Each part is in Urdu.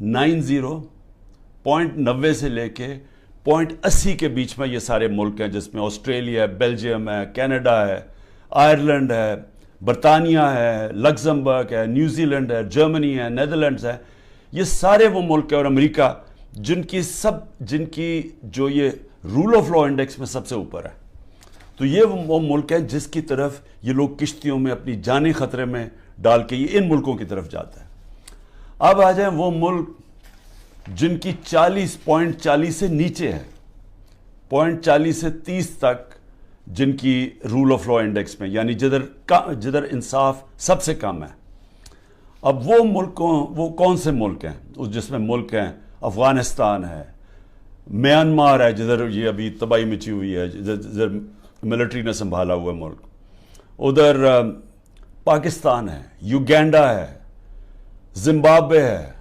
.90 سے لے کے .80 کے بیچ میں یہ سارے ملک ہیں، جس میں آسٹریلیا ہے، بیلجیم ہے، کینیڈا ہے، آئرلینڈ ہے، برطانیہ ہے، لگزمبرگ ہے، نیوزی لینڈ ہے، جرمنی ہے، نیدرلینڈز ہے. یہ سارے وہ ملک ہیں، اور امریکہ، جن کی جو یہ رول آف لا انڈیکس میں سب سے اوپر ہے. تو یہ وہ ملک ہیں جس کی طرف یہ لوگ کشتیوں میں اپنی جانیں خطرے میں ڈال کے یہ ان ملکوں کی طرف جاتا ہے. اب آ جائیں وہ ملک جن کی 40 سے نیچے ہے، 40 سے 30 تک، جن کی رول آف لا انڈیکس میں، یعنی جدھر انصاف سب سے کم ہے. اب وہ کون سے ملک ہیں؟ جس میں ملک ہیں افغانستان ہے، میانمار ہے، جدھر یہ ابھی تباہی مچی ہوئی ہے، جدھر ملٹری نے سنبھالا ہوا ملک، ادھر پاکستان ہے، یوگینڈا ہے، زمبابوے ہے،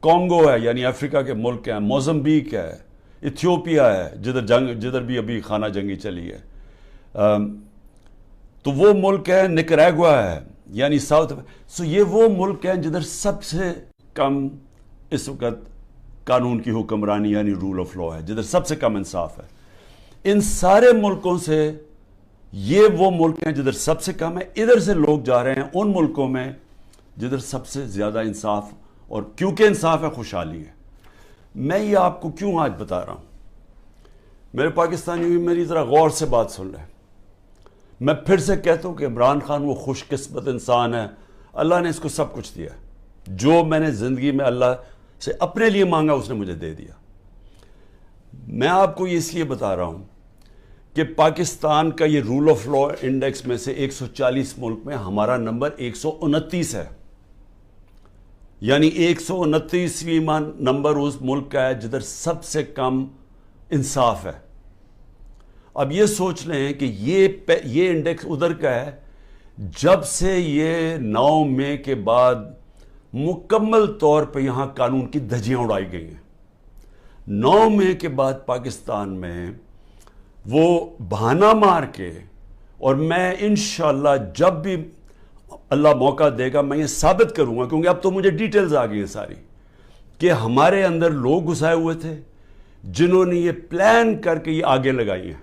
کانگو ہے، یعنی افریقہ کے ملک ہیں، موزمبیک ہے، ایتھیوپیا ہے، جدھر بھی ابھی خانہ جنگی چلی ہے. تو وہ ملک ہے، نکریگوا ہے، یعنی ساؤتھ. سو یہ وہ ملک ہیں جدھر سب سے کم اس وقت قانون کی حکمرانی یعنی رول آف لا ہے، جدھر سب سے کم انصاف ہے. ان سارے ملکوں سے یہ وہ ملک ہیں جدھر سب سے کم ہے. ادھر سے لوگ جا رہے ہیں ان ملکوں میں جدھر سب سے زیادہ انصاف، اور کیونکہ انصاف ہے خوشحالی ہے. میں یہ آپ کو کیوں آج بتا رہا ہوں؟ میرے پاکستانی بھی میری ذرا غور سے بات سن رہے ہیں. میں پھر سے کہتا ہوں کہ عمران خان وہ خوش قسمت انسان ہے، اللہ نے اس کو سب کچھ دیا. جو میں نے زندگی میں اللہ سے اپنے لیے مانگا اس نے مجھے دے دیا. میں آپ کو یہ اس لیے بتا رہا ہوں کہ پاکستان کا یہ رول آف لا انڈیکس میں سے 140 ملک میں ہمارا نمبر 129 ہے. یعنی 129واں نمبر اس ملک کا ہے جدھر سب سے کم انصاف ہے. اب یہ سوچ لیں کہ یہ انڈیکس ادھر کا ہے جب سے یہ 9 مئی کے بعد مکمل طور پہ یہاں قانون کی دھجیاں اڑائی گئی ہیں. 9 مئی کے بعد پاکستان میں وہ بہانہ مار کے، اور میں انشاءاللہ جب بھی اللہ موقع دے گا میں یہ ثابت کروں گا، کیونکہ اب تو مجھے ڈیٹیلز آ گئی ہیں ساری، کہ ہمارے اندر لوگ گھسائے ہوئے تھے جنہوں نے یہ پلان کر کے یہ آگے لگائی ہیں.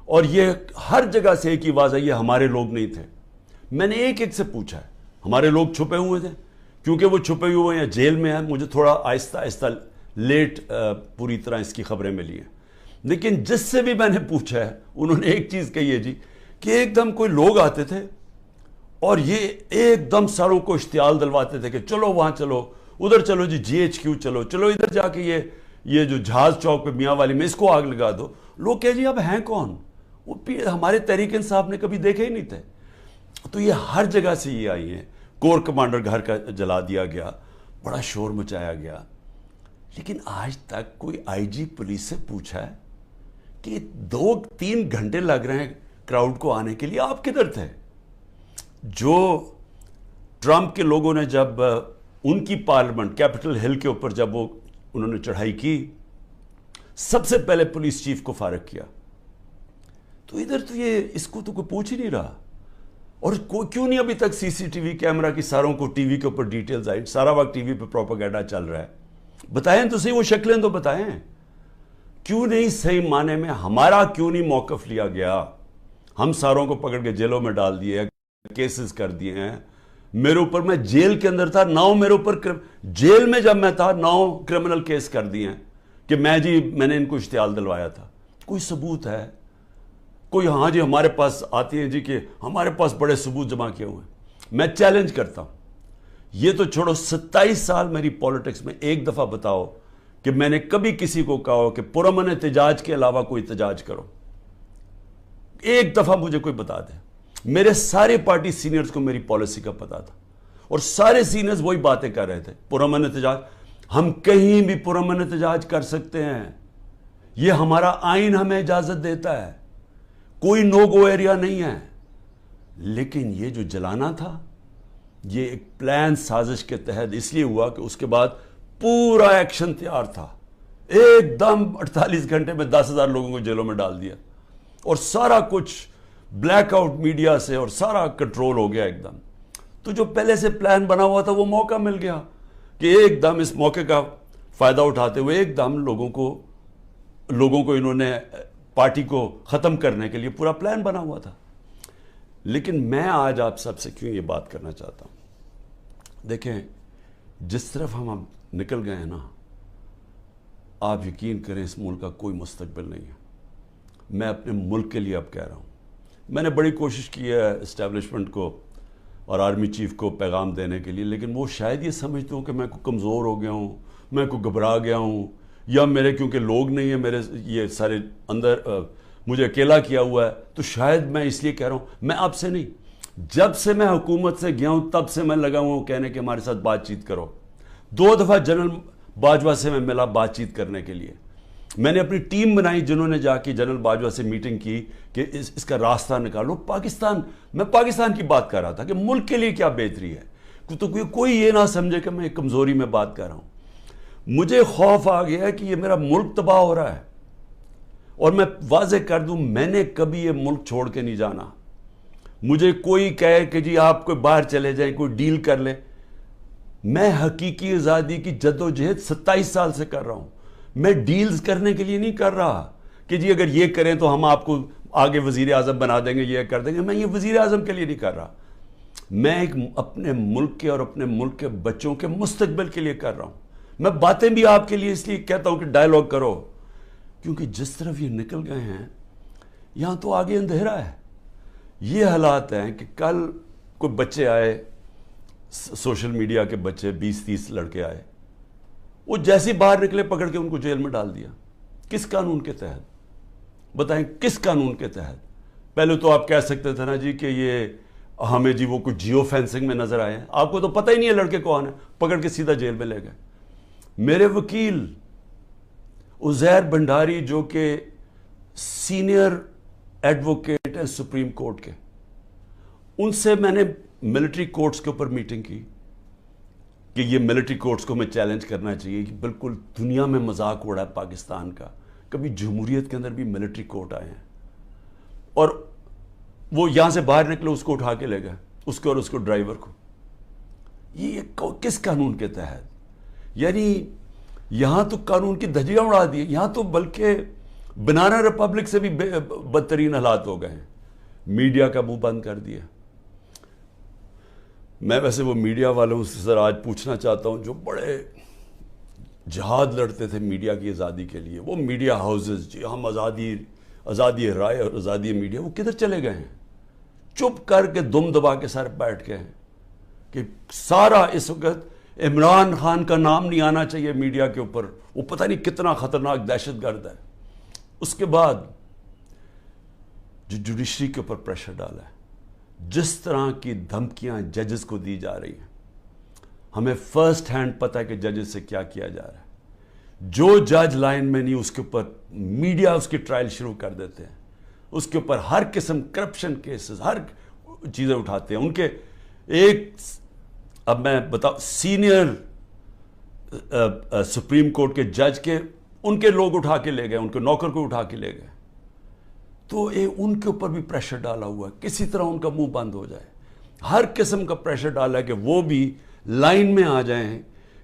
اور یہ ہر جگہ سے ایک ہی آواز ہے، یہ ہمارے لوگ نہیں تھے. میں نے ایک سے پوچھا ہے، ہمارے لوگ چھپے ہوئے تھے، کیونکہ وہ چھپے ہوئے ہیں جیل میں ہیں. مجھے تھوڑا آہستہ آہستہ لیٹ پوری طرح اس کی خبریں ملی ہیں. لیکن جس سے بھی میں نے پوچھا ہے انہوں نے ایک چیز کہی ہے جی، کہ ایک دم کوئی لوگ آتے تھے اور یہ ایک دم ساروں کو اشتعال دلواتے تھے کہ چلو وہاں چلو، ادھر چلو جی GHQ چلو ادھر جا کے یہ جو جہاز چوک پہ میاں والی میں اس کو آگ لگا دو. لوگ کہ جی اب ہیں کون؟ وہ ہمارے تحریک انصاف نے کبھی دیکھے ہی نہیں تھے. تو یہ ہر جگہ سے یہ آئی ہیں. کور کمانڈر گھر کا جلا دیا گیا، بڑا شور مچایا گیا. لیکن آج تک کوئی IG پولیس سے پوچھا ہے کہ 2-3 گھنٹے لگ رہے ہیں کراؤڈ کو آنے کے لیے، آپ کدھر تھے؟ جو ٹرمپ کے لوگوں نے جب ان کی پارلیمنٹ کیپٹل ہل کے اوپر جب انہوں نے چڑھائی کی، سب سے پہلے پولیس چیف کو فارغ کیا. تو ادھر تو اس کو تو کوئی پوچھ ہی نہیں رہا. اور کیوں نہیں ابھی تک CCTV کیمرہ کی ساروں کو ٹی وی کے اوپر ڈیٹیلز آئی؟ سارا وقت ٹی وی پہ پروپیگنڈا چل رہا ہے. بتائیں تو صحیح، وہ شکلیں تو بتائیں. کیوں نہیں صحیح معنی میں ہمارا کیوں نہیں موقف لیا گیا؟ ہم ساروں کو پکڑ کے جیلوں میں ڈال دیے، کیسز کر دیے ہیں. میرے اوپر، میں جیل کے اندر تھا، 9 میرے اوپر جیل میں جب میں تھا 9 کرمنل کیس کر دیے ہیں کہ میں نے ان کو اشتعال دلوایا تھا. کوئی ثبوت ہے؟ کوئی ہاں جی ہمارے پاس آتی ہیں جی کہ ہمارے پاس بڑے ثبوت جمع کیے ہوئے ہیں. میں چیلنج کرتا ہوں، یہ تو چھوڑو 27 سال میری پولیٹکس میں ایک دفعہ بتاؤ کہ میں نے کبھی کسی کو کہا ہو کہ پرامن احتجاج کے علاوہ کوئی احتجاج کرو. ایک دفعہ مجھے کوئی بتا دے. میرے سارے پارٹی سینئرز کو میری پالیسی کا پتا تھا، اور سارے سینئرز وہی باتیں کر رہے تھے، پرامن احتجاج. ہم کہیں بھی پرامن احتجاج کر سکتے ہیں، یہ ہمارا آئین ہمیں اجازت دیتا ہے، کوئی نو گو ایریا نہیں ہے. لیکن یہ جو جلانا تھا یہ ایک پلان سازش کے تحت اس لیے ہوا کہ اس کے بعد پورا ایکشن تیار تھا. ایک دم 48 گھنٹے میں 10,000 لوگوں کو جیلوں میں ڈال دیا، اور سارا کچھ بلیک آؤٹ میڈیا سے اور سارا کنٹرول ہو گیا ایک دم. تو جو پہلے سے پلان بنا ہوا تھا وہ موقع مل گیا کہ ایک دم اس موقع کا فائدہ اٹھاتے ہوئے ایک دم لوگوں کو انہوں نے پارٹی کو ختم کرنے کے لیے پورا پلان بنا ہوا تھا. لیکن میں آج آپ سب سے کیوں یہ بات کرنا چاہتا ہوں؟ دیکھیں، جس طرف ہم نکل گئے ہیں نا، آپ یقین کریں اس ملک کا کوئی مستقبل نہیں ہے. میں اپنے ملک کے لیے اب کہہ رہا ہوں. میں نے بڑی کوشش کی ہے اسٹیبلشمنٹ کو اور آرمی چیف کو پیغام دینے کے لیے، لیکن وہ شاید یہ سمجھتے ہوں کہ میں کو کمزور ہو گیا ہوں، میں کو گھبرا گیا ہوں، یا میرے کیونکہ لوگ نہیں ہیں میرے یہ سارے اندر، مجھے اکیلا کیا ہوا ہے، تو شاید میں اس لیے کہہ رہا ہوں. میں آپ سے نہیں، جب سے میں حکومت سے گیا ہوں تب سے میں لگا ہوں کہنے کہ ہمارے ساتھ بات چیت کرو. 2 دفعہ جنرل باجوہ سے میں ملا بات چیت کرنے کے لیے. میں نے اپنی ٹیم بنائی جنہوں نے جا کے جنرل باجوہ سے میٹنگ کی کہ اس کا راستہ نکالو. میں پاکستان کی بات کر رہا تھا کہ ملک کے لیے کیا بہتری ہے، تو کوئی یہ نہ سمجھے کہ میں کمزوری میں بات کر رہا ہوں. مجھے خوف آ گیا کہ یہ میرا ملک تباہ ہو رہا ہے، اور میں واضح کر دوں میں نے کبھی یہ ملک چھوڑ کے نہیں جانا. مجھے کوئی کہے کہ جی آپ کوئی باہر چلے جائیں، کوئی ڈیل کر لے، میں حقیقی آزادی کی جد و جہد 27 سال سے کر رہا ہوں. میں ڈیلز کرنے کے لیے نہیں کر رہا کہ جی اگر یہ کریں تو ہم آپ کو آگے وزیر اعظم بنا دیں گے، یہ کر دیں گے. میں یہ وزیر اعظم کے لیے نہیں کر رہا. میں ایک اپنے ملک کے اور اپنے ملک کے بچوں کے مستقبل کے لیے کر رہا ہوں. میں باتیں بھی آپ کے لیے اس لیے کہتا ہوں کہ ڈائیلاگ کرو، کیونکہ جس طرف یہ نکل گئے ہیں یہاں تو آگے اندھیرا ہے. یہ حالات ہیں کہ کل کوئی بچے آئے، سوشل میڈیا کے بچے 20-30 لڑکے آئے، وہ جیسے باہر نکلے پکڑ کے ان کو جیل میں ڈال دیا. کس قانون کے تحت؟ بتائیں کس قانون کے تحت؟ پہلے تو آپ کہہ سکتے تھے نا جی کہ یہ ہمیں جی وہ کچھ جیو فینسنگ میں نظر آئے ہیں، آپ کو تو پتہ ہی نہیں ہے لڑکے کون ہیں، پکڑ کے سیدھا جیل میں لے گئے. میرے وکیل عزیر بھنڈاری جو کہ سینئر ایڈوکیٹ ہیں سپریم کورٹ کے، ان سے میں نے ملٹری کورٹس کے اوپر میٹنگ کی کہ یہ ملٹری کورٹس کو میں چیلنج کرنا چاہیے کہ بالکل دنیا میں مذاق اڑا ہے پاکستان کا، کبھی جمہوریت کے اندر بھی ملٹری کورٹ آئے ہیں. اور وہ یہاں سے باہر نکلے اس کو اٹھا کے لے گئے، اس کو اور اس کو ڈرائیور کو. یہ کس قانون کے تحت؟ یعنی یہاں تو قانون کی دھجیاں اڑا دی. یہاں تو بلکہ بنانا ریپبلک سے بھی بدترین حالات ہو گئے ہیں. میڈیا کا منہ بند کر دیا. میں ویسے وہ میڈیا والوں سے سر آج پوچھنا چاہتا ہوں جو بڑے جہاد لڑتے تھے میڈیا کی آزادی کے لیے، وہ میڈیا ہاؤسز جی ہم آزادی رائے اور آزادی میڈیا، وہ کدھر چلے گئے ہیں؟ چپ کر کے دم دبا کے سر بیٹھ گئے ہیں کہ سارا اس وقت عمران خان کا نام نہیں آنا چاہیے میڈیا کے اوپر، وہ پتہ نہیں کتنا خطرناک دہشت گرد ہے. اس کے بعد جو جوڈیشری کے اوپر پریشر ڈالا ہے، جس طرح کی دھمکیاں ججز کو دی جا رہی ہیں، ہمیں فرسٹ ہینڈ پتہ ہے کہ ججز سے کیا کیا جا رہا ہے. جو جج لائن میں نہیں اس کے اوپر میڈیا اس کی ٹرائل شروع کر دیتے ہیں، اس کے اوپر ہر قسم کرپشن کیسز ہر چیزیں اٹھاتے ہیں. ان کے ایک اب میں بتاؤں سینئر سپریم کورٹ کے جج کے ان کے لوگ اٹھا کے لے گئے، ان کے نوکر کو اٹھا کے لے گئے. تو ان کے اوپر بھی پریشر ڈالا ہوا ہے کسی طرح ان کا منہ بند ہو جائے. ہر قسم کا پریشر ڈالا ہے کہ وہ بھی لائن میں آ جائیں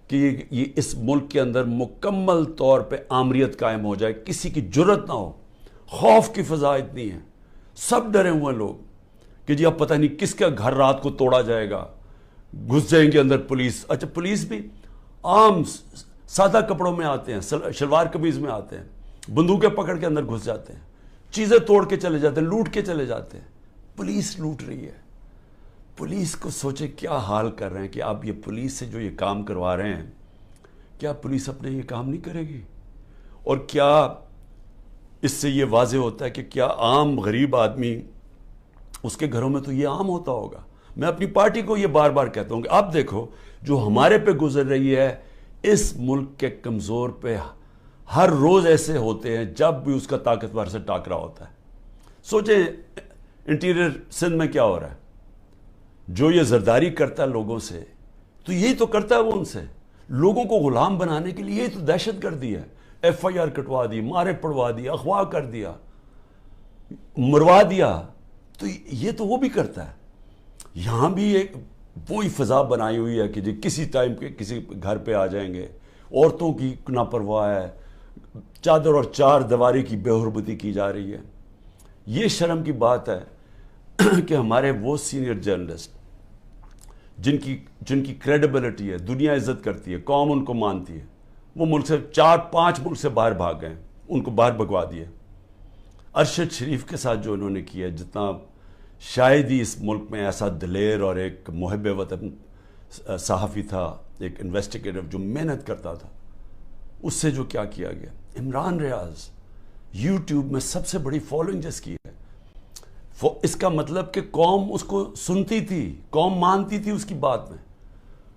کہ یہ اس ملک کے اندر مکمل طور پہ آمریت قائم ہو جائے، کسی کی جرت نہ ہو. خوف کی فضا اتنی ہے، سب ڈرے ہوئے لوگ کہ جی اب پتہ نہیں کس کا گھر رات کو توڑا جائے گا، گھس جائیں گے اندر پولیس. اچھا پولیس بھی عام سادہ کپڑوں میں آتے ہیں، شلوار قمیض میں آتے ہیں، بندوقیں پکڑ کے اندر گھس جاتے ہیں، چیزیں توڑ کے چلے جاتے ہیں، لوٹ کے چلے جاتے ہیں. پولیس لوٹ رہی ہے. پولیس کو سوچے کیا حال کر رہے ہیں کہ آپ یہ پولیس سے جو یہ کام کروا رہے ہیں، کیا پولیس اپنے یہ کام نہیں کرے گی؟ اور کیا اس سے یہ واضح ہوتا ہے کہ کیا عام غریب آدمی اس کے گھروں میں تو یہ عام ہوتا ہوگا. میں اپنی پارٹی کو یہ بار بار کہتا ہوں کہ آپ دیکھو جو ہمارے پہ گزر رہی ہے، اس ملک کے کمزور پہ ہر روز ایسے ہوتے ہیں جب بھی اس کا طاقتور سے ٹاکرا ہوتا ہے. سوچیں انٹیریئر سندھ میں کیا ہو رہا ہے، جو یہ زرداری کرتا ہے لوگوں سے، تو یہی تو کرتا ہے وہ ان سے، لوگوں کو غلام بنانے کے لیے. یہی تو دہشت گردی ہے. FIR کٹوا دی، مارے پڑوا دی، اغوا کر دیا، مروا دیا. تو یہ تو وہ بھی کرتا ہے. یہاں بھی ایک وہی فضا بنائی ہوئی ہے کہ جی کسی ٹائم کے کسی گھر پہ آ جائیں گے. عورتوں کی نا پرواہ ہے, چادر اور چار دیواری کی بے حرمتی کی جا رہی ہے. یہ شرم کی بات ہے کہ ہمارے وہ سینئر جرنلسٹ جن کی کریڈیبلٹی ہے, دنیا عزت کرتی ہے, قوم ان کو مانتی ہے, وہ ملک سے 4-5 ملک سے باہر بھاگ گئے, ان کو باہر بھگوا دیے. ارشد شریف کے ساتھ جو انہوں نے کیا, جتنا شاید ہی اس ملک میں ایسا دلیر اور ایک محب وطن صحافی تھا, ایک انویسٹیگیٹر جو محنت کرتا تھا, اس سے جو کیا کیا گیا. عمران ریاض یوٹیوب میں سب سے بڑی فالوئنگ جس کی ہے, اس کا مطلب کہ قوم اس کو سنتی تھی, قوم مانتی تھی اس کی بات میں.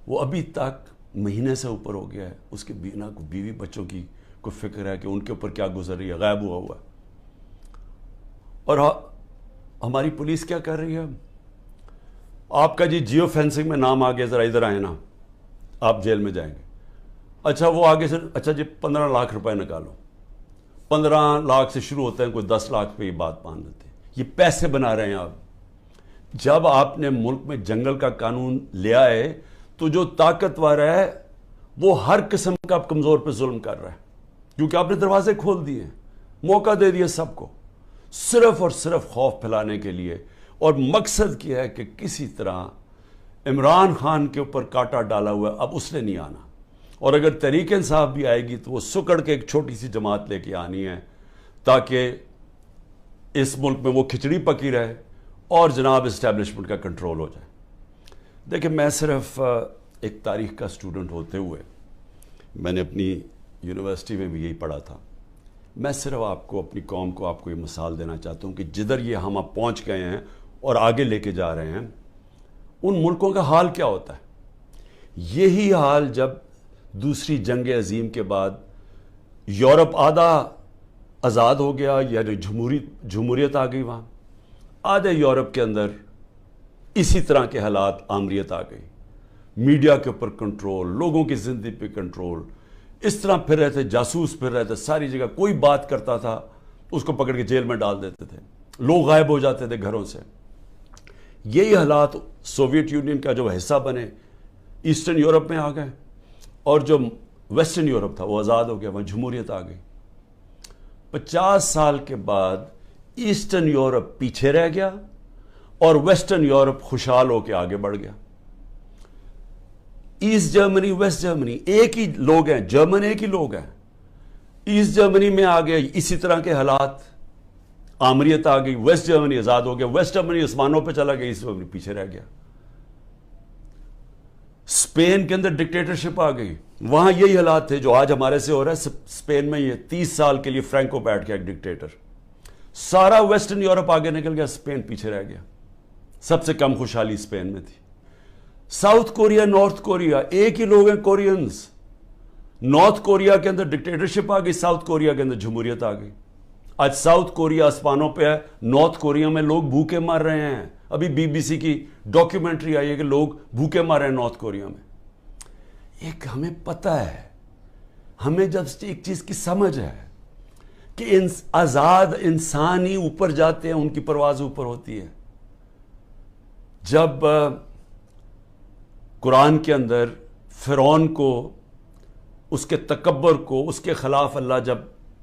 وہ ابھی تک مہینے سے اوپر ہو گیا ہے, اس کے بیوی بچوں کی کوئی فکر ہے کہ ان کے اوپر کیا گزر رہی ہے, غائب ہوا ہے. اور ہماری پولیس کیا کر رہی ہے, آپ کا جی جیو فینسنگ میں نام آ گیا, ذرا ادھر آئے نا, آپ جیل میں جائیں گے. اچھا وہ آگے سے, اچھا جی 15 لاکھ روپے نکالو. 15 لاکھ سے شروع ہوتے ہیں, کوئی 10 لاکھ پہ یہ بات مان لیتے ہیں. یہ پیسے بنا رہے ہیں آپ. جب آپ نے ملک میں جنگل کا قانون لیا ہے تو جو طاقتور ہے وہ ہر قسم کا کمزور پہ ظلم کر رہا ہے, کیونکہ آپ نے دروازے کھول دیے, موقع دے دیے سب کو, صرف اور صرف خوف پھیلانے کے لیے. اور مقصد کیا ہے کہ کسی طرح عمران خان کے اوپر کانٹا ڈالا ہوا ہے, اب اس نے نہیں آنا. اور اگر تحریک انصاف بھی آئے گی تو وہ سکڑ کے ایک چھوٹی سی جماعت لے کے آنی ہے, تاکہ اس ملک میں وہ کھچڑی پکی رہے اور جناب اسٹیبلشمنٹ کا کنٹرول ہو جائے. دیکھیں, میں صرف ایک تاریخ کا اسٹوڈنٹ ہوتے ہوئے, میں نے اپنی یونیورسٹی میں بھی یہی پڑھا تھا, میں صرف آپ کو, اپنی قوم کو, آپ کو یہ مثال دینا چاہتا ہوں کہ جدھر یہ ہم اب پہنچ گئے ہیں اور آگے لے کے جا رہے ہیں, ان ملکوں کا حال کیا ہوتا ہے. یہی حال جب دوسری جنگ عظیم کے بعد یورپ آدھا آزاد ہو گیا, یعنی جمہوریت آ گئی, وہاں آدھے یورپ کے اندر اسی طرح کے حالات, آمریت آ گئی, میڈیا کے اوپر کنٹرول, لوگوں کی زندگی پہ کنٹرول, اس طرح پھر رہے تھے, جاسوس پھر رہے تھے ساری جگہ. کوئی بات کرتا تھا اس کو پکڑ کے جیل میں ڈال دیتے تھے, لوگ غائب ہو جاتے تھے گھروں سے. یہی حالات سوویت یونین کا جو حصہ بنے, ایسٹرن یورپ میں آ گئے, اور جو ویسٹرن یورپ تھا وہ آزاد ہو گیا, وہاں جمہوریت آ گئی. 50 سال کے بعد ایسٹرن یورپ پیچھے رہ گیا اور ویسٹرن یورپ خوشحال ہو کے آگے بڑھ گیا. ایسٹ جرمنی, ویسٹ جرمنی ایک ہی لوگ ہیں, جرمن ایک ہی لوگ ہیں. ایسٹ جرمنی میں آ گئے اسی طرح کے حالات, آمریت آ گئی, ویسٹ جرمنی آزاد ہو گیا, ویسٹ جرمنی آسمانوں پہ چلا گیا, ایسٹ جرمنی پیچھے رہ گیا. اسپین کے اندر ڈکٹیٹرشپ آ گئی, وہاں یہی حالات تھے جو آج ہمارے سے ہو رہا ہے. اسپین میں یہ 30 سال کے لیے فرینکو بیٹھ گیا ایک ڈکٹیٹر, سارا ویسٹرن یورپ آگے نکل گیا, اسپین پیچھے رہ گیا. سب سے کم خوشحالی اسپین میں تھی. ساؤتھ کوریا, نارتھ کوریا ایک ہی لوگ ہیں, کورینز. نارتھ کوریا کے اندر ڈکٹیٹرشپ آ گئی, ساؤتھ کوریا کے اندر جمہوریت آ گئی. آج ساؤتھ کوریا آسمانوں پہ ہے, نارتھ کوریا میں لوگ بھوکے مر رہے ہیں. ابھی BBC کی ڈاکیومنٹری آئی ہے کہ لوگ بھوکے مر رہے ہیں نارتھ کوریا میں. ایک ہمیں پتہ ہے, ہمیں جب ایک چیز کی سمجھ ہے کہ آزاد انسان ہی اوپر جاتے ہیں, ان کی پرواز اوپر ہوتی ہے. جب قرآن کے اندر فرعون کو, اس کے تکبر کو, اس کے خلاف اللہ جب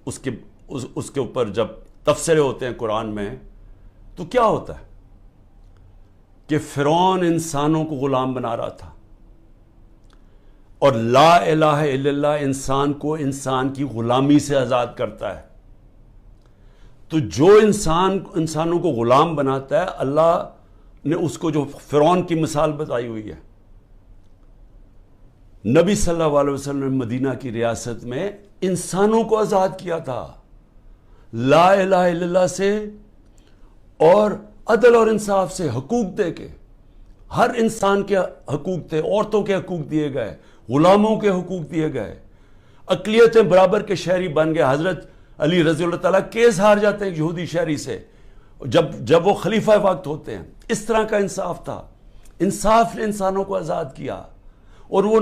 اس کے اوپر جب تبصرے ہوتے ہیں قرآن میں, تو کیا ہوتا ہے کہ فرعون انسانوں کو غلام بنا رہا تھا, اور لا الہ الا اللہ انسان کو انسان کی غلامی سے آزاد کرتا ہے. تو جو انسانوں کو غلام بناتا ہے, اللہ نے اس کو جو فرعون کی مثال بتائی ہوئی ہے. نبی صلی اللہ علیہ وسلم نے مدینہ کی ریاست میں انسانوں کو آزاد کیا تھا لا الہ الا اللہ سے, اور عدل اور انصاف سے, حقوق دے کے. ہر انسان کے حقوق تھے, عورتوں کے حقوق دیے گئے, غلاموں کے حقوق دیے گئے, اقلیتیں برابر کے شہری بن گئے. حضرت علی رضی اللہ تعالیٰ کیس ہار جاتے ہیں یہودی شہری سے جب وہ خلیفہ وقت ہوتے ہیں. اس طرح کا انصاف تھا. انصاف نے انسانوں کو آزاد کیا, اور وہ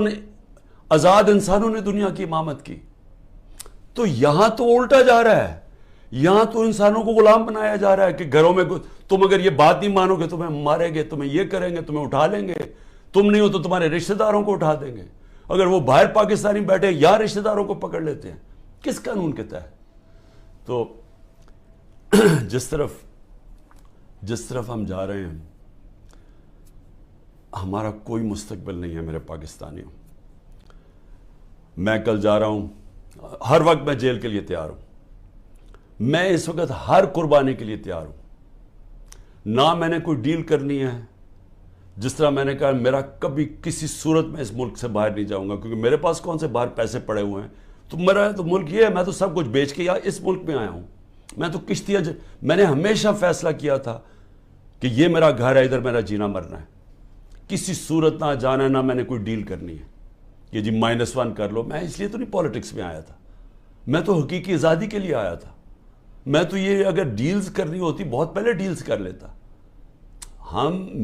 آزاد انسانوں نے دنیا کی امامت کی. تو یہاں تو الٹا جا رہا ہے, یہاں تو انسانوں کو غلام بنایا جا رہا ہے کہ گھروں میں تم اگر یہ بات نہیں مانو گے تمہیں ماریں گے, تمہیں یہ کریں گے, تمہیں اٹھا لیں گے, تم نہیں ہو تو تمہارے رشتہ داروں کو اٹھا دیں گے. اگر وہ باہر پاکستانی بیٹھے یا رشتہ داروں کو پکڑ لیتے ہیں. کس قانون کے تحت؟ تو جس طرف ہم جا رہے ہیں ہمارا کوئی مستقبل نہیں ہے میرے پاکستانیوں. میں کل جا رہا ہوں, ہر وقت میں جیل کے لیے تیار ہوں. میں اس وقت ہر قربانی کے لیے تیار ہوں. نہ میں نے کوئی ڈیل کرنی ہے. جس طرح میں نے کہا میرا کبھی کسی صورت میں اس ملک سے باہر نہیں جاؤں گا, کیونکہ میرے پاس کون سے باہر پیسے پڑے ہوئے ہیں. تو میرا تو ملک یہ ہے, میں تو سب کچھ بیچ کے اس ملک میں آیا ہوں. میں تو کشتیاں میں نے ہمیشہ فیصلہ کیا تھا کہ یہ میرا گھر ہے, ادھر میرا جینا مرنا ہے. کسی صورت نہ جانا ہے, نہ میں نے کوئی ڈیل کرنی ہے کہ جی -1 کر لو. میں اس لیے تو نہیں پالیٹکس میں آیا تھا. میں تو حقیقی آزادی کے لیے آیا تھا. میں تو یہ اگر ڈیلز کرنی ہوتی بہت پہلے ڈیلز کر لیتا.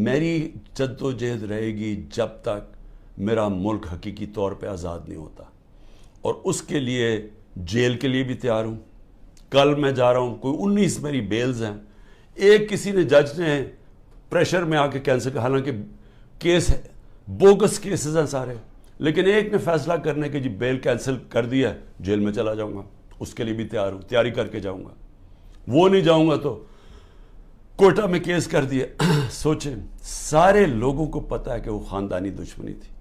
میری جدوجہد رہے گی جب تک میرا ملک حقیقی طور پہ آزاد نہیں ہوتا. اور اس کے لیے جیل کے لیے بھی تیار ہوں. کل میں جا رہا ہوں, کوئی 19 میری بیلز ہیں. ایک کسی نے جج نے پریشر میں آ کے کینسل کیا, حالانکہ کیس ہے, بوگس کیسز ہیں سارے, لیکن ایک نے فیصلہ کرنے کے جی بیل کینسل کر دیا, جیل میں چلا جاؤں گا. اس کے لیے بھی تیار ہوں, تیاری کر کے جاؤں گا. وہ نہیں جاؤں گا تو کوئٹہ میں کیس کر دیا. سوچیں, سارے لوگوں کو پتا ہے کہ وہ خاندانی دشمنی تھی.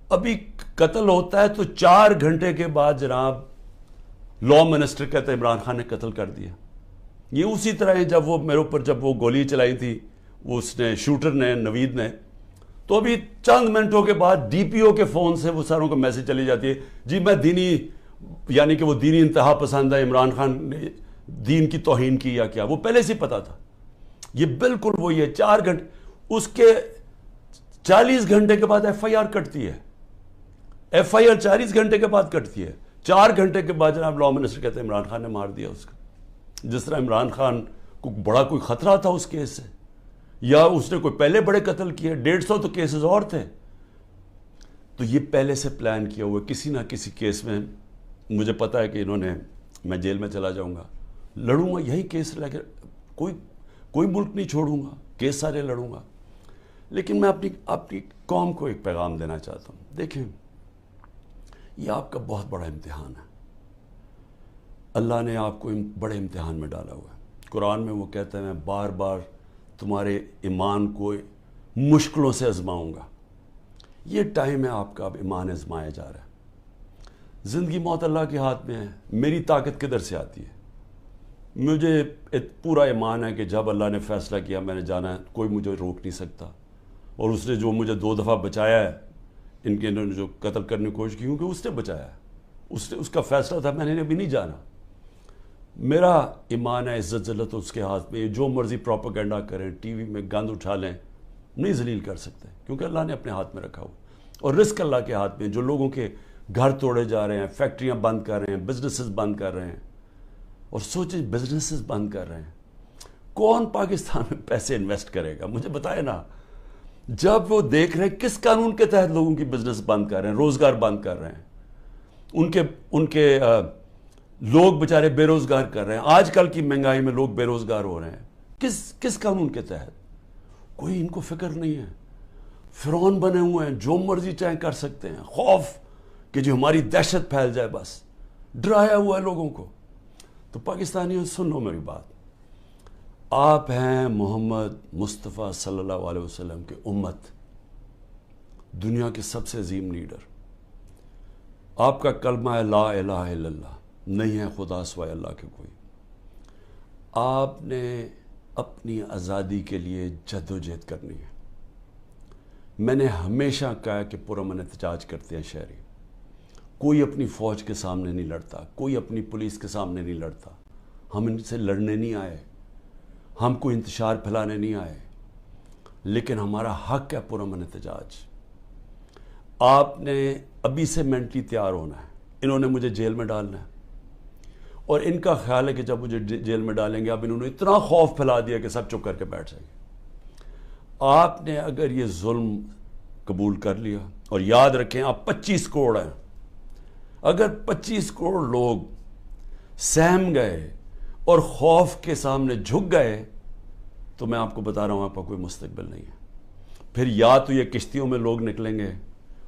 ابھی قتل ہوتا ہے تو 4 گھنٹے کے بعد جناب لا منسٹر کہتے ہیں عمران خان نے قتل کر دیا. یہ اسی طرح ہے جب وہ میرے اوپر جب وہ گولی چلائی تھی اس نے, شوٹر نے, نوید نے, تو ابھی چند منٹوں کے بعد ڈی پی او کے فون سے وہ ساروں کو میسج چلی جاتی ہے جی میں دینی, یعنی کہ وہ دینی انتہا پسند ہے, عمران خان نے دین کی توہین کی یا کیا. وہ پہلے سے پتا تھا. یہ بالکل وہی ہے. 4 گھنٹے, اس کے 40 گھنٹے کے بعد ایف آئی آر کٹتی ہے. ایف آئی آر 40 گھنٹے کے بعد کٹتی ہے. 4 گھنٹے کے بعد جناب لا منسٹر کہتے ہیں عمران خان نے مار دیا اس کا. جس طرح عمران خان کو بڑا کوئی خطرہ تھا اس کیس سے, یا اس نے کوئی پہلے بڑے قتل کیے, 150 تو کیسز اور تھے. تو یہ پہلے سے پلان کیا ہوا. کسی نہ کسی کیس میں مجھے پتا ہے کہ انہوں نے, میں جیل میں چلا جاؤں گا, لڑوں گا یہی کیس لے کے, کوئی ملک نہیں چھوڑوں گا, کیس سارے لڑوں گا. لیکن میں اپنی قوم کو ایک پیغام دینا چاہتا ہوں. دیکھیں, یہ آپ کا بہت بڑا امتحان ہے. اللہ نے آپ کو بڑے امتحان میں ڈالا ہوا ہے. قرآن میں وہ کہتے ہیں میں بار بار تمہارے ایمان کو مشکلوں سے آزماؤں گا. یہ ٹائم ہے آپ کا, اب ایمان آزمایا جا رہا ہے. زندگی موت اللہ کے ہاتھ میں ہے. میری طاقت کدھر سے آتی ہے؟ مجھے پورا ایمان ہے کہ جب اللہ نے فیصلہ کیا میں نے جانا ہے, کوئی مجھے روک نہیں سکتا. اور اس نے جو مجھے 2 دفعہ بچایا ہے, انہوں نے جو قتل کرنے کی کوشش کی, کیونکہ اس نے بچایا ہے, اس کا فیصلہ تھا, میں نے ابھی نہیں جانا. میرا ایمان ہے, عزت ذلت اس کے ہاتھ میں. جو مرضی پروپیگنڈا کریں, ٹی وی میں گند اٹھا لیں, نہیں ذلیل کر سکتے, کیونکہ اللہ نے اپنے ہاتھ میں رکھا ہوا. اور رزق اللہ کے ہاتھ میں. جو لوگوں کے گھر توڑے جا رہے ہیں, فیکٹریاں بند کر رہے ہیں, بزنسز بند کر رہے ہیں, اور سوچیں بزنسز بند کر رہے ہیں, کون پاکستان میں پیسے انویسٹ کرے گا؟ مجھے بتائے نا. جب وہ دیکھ رہے ہیں کس قانون کے تحت لوگوں کی بزنس بند کر رہے ہیں, روزگار بند کر رہے ہیں, ان کے لوگ بیچارے بے روزگار کر رہے ہیں. آج کل کی مہنگائی میں لوگ بے روزگار ہو رہے ہیں. کس قانون کے تحت؟ کوئی ان کو فکر نہیں ہے. فرعون بنے ہوئے ہیں, جو مرضی چاہے کر سکتے ہیں. خوف کہ جو ہماری دہشت پھیل جائے, بس ڈرایا ہوا ہے لوگوں کو. تو پاکستانیوں سن لو میری بات. آپ ہیں محمد مصطفیٰ صلی اللہ علیہ وسلم کے امت, دنیا کے سب سے عظیم لیڈر. آپ کا کلمہ ہے لا الہ الا اللہ, نہیں ہے خدا سوائے اللہ کے کوئی. آپ نے اپنی آزادی کے لیے جدوجہد کرنی ہے. میں نے ہمیشہ کہا کہ پرامن احتجاج کرتے ہیں شہری. کوئی اپنی فوج کے سامنے نہیں لڑتا, کوئی اپنی پولیس کے سامنے نہیں لڑتا. ہم ان سے لڑنے نہیں آئے, ہم کوئی انتشار پھیلانے نہیں آئے, لیکن ہمارا حق ہے پرامن احتجاج. آپ نے ابھی سے مینٹلی تیار ہونا ہے. انہوں نے مجھے جیل میں ڈالنا ہے, اور ان کا خیال ہے کہ جب مجھے جیل میں ڈالیں گے, اب انہوں نے اتنا خوف پھیلا دیا کہ سب چپ کر کے بیٹھ جائیں گے. آپ نے اگر یہ ظلم قبول کر لیا, اور یاد رکھیں آپ 25 کروڑ ہیں, اگر 25 کروڑ لوگ سہم گئے اور خوف کے سامنے جھک گئے, تو میں آپ کو بتا رہا ہوں آپ کا کوئی مستقبل نہیں ہے. پھر یا تو یہ کشتیوں میں لوگ نکلیں گے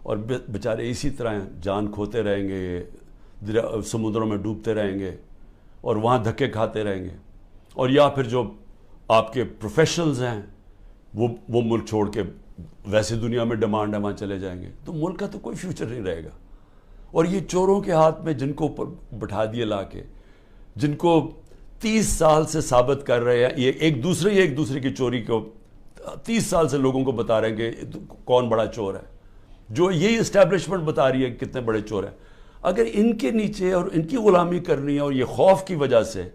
اور بیچارے اسی طرح جان کھوتے رہیں گے، سمندروں میں ڈوبتے رہیں گے اور وہاں دھکے کھاتے رہیں گے، اور یا پھر جو آپ کے پروفیشنلز ہیں وہ ملک چھوڑ کے ویسے دنیا میں ڈیمانڈ ہے وہاں چلے جائیں گے، تو ملک کا تو کوئی فیوچر نہیں رہے گا۔ اور یہ چوروں کے ہاتھ میں جن کو اوپر بٹھا دیے لا کے، جن کو 30 سال سے ثابت کر رہے ہیں، یہ ایک دوسرے کی چوری کو 30 سال سے لوگوں کو بتا رہے ہیں کہ کون بڑا چور ہے، جو یہی اسٹیبلشمنٹ بتا رہی ہے کہ کتنے بڑے چور ہیں۔ اگر ان کے نیچے اور ان کی غلامی کرنی ہے اور یہ خوف کی وجہ سے،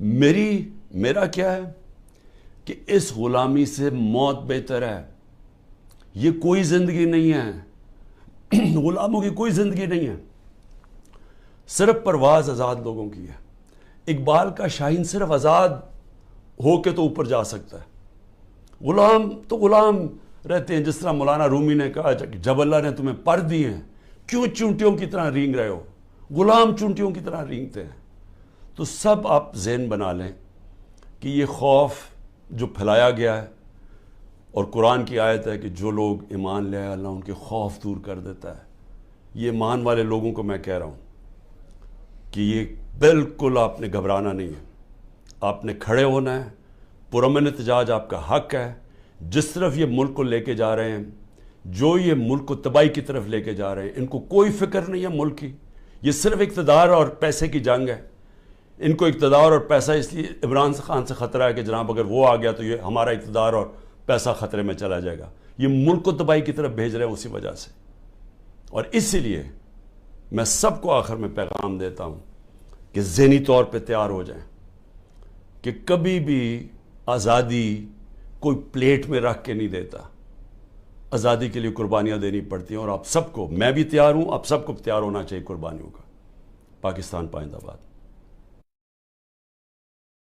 میرا کیا ہے کہ اس غلامی سے موت بہتر ہے۔ یہ کوئی زندگی نہیں ہے، غلاموں کی کوئی زندگی نہیں ہے، صرف پرواز آزاد لوگوں کی ہے۔ اقبال کا شاہین صرف آزاد ہو کے تو اوپر جا سکتا ہے، غلام تو غلام رہتے ہیں، جس طرح مولانا رومی نے کہا کہ جب اللہ نے تمہیں پر دیے ہیں کیوں چونٹیوں کی طرح رینگ رہے ہو؟ غلام چونٹیوں کی طرح رینگتے ہیں۔ تو سب آپ ذہن بنا لیں کہ یہ خوف جو پھیلایا گیا ہے، اور قرآن کی آیت ہے کہ جو لوگ ایمان لے آئے اللہ ان کے خوف دور کر دیتا ہے، یہ ایمان والے لوگوں کو میں کہہ رہا ہوں کہ یہ بالکل آپ نے گھبرانا نہیں ہے، آپ نے کھڑے ہونا ہے، پرامن احتجاج آپ کا حق ہے۔ جس طرف یہ ملک کو لے کے جا رہے ہیں، جو یہ ملک کو تباہی کی طرف لے کے جا رہے ہیں، ان کو کوئی فکر نہیں ہے ملک کی، یہ صرف اقتدار اور پیسے کی جنگ ہے۔ ان کو اقتدار اور پیسہ اس لیے عمران خان سے خطرہ ہے کہ جناب اگر وہ آ گیا تو یہ ہمارا اقتدار اور پیسہ خطرے میں چلا جائے گا، یہ ملک کو تباہی کی طرف بھیج رہے ہیں اسی وجہ سے۔ اور اسی لیے میں سب کو آخر میں پیغام دیتا ہوں کہ ذہنی طور پہ تیار ہو جائیں کہ کبھی بھی آزادی کوئی پلیٹ میں رکھ کے نہیں دیتا، آزادی کے لیے قربانیاں دینی پڑتی ہیں، اور آپ سب کو، میں بھی تیار ہوں، آپ سب کو تیار ہونا چاہیے قربانیوں کا۔ پاکستان پائندہ باد۔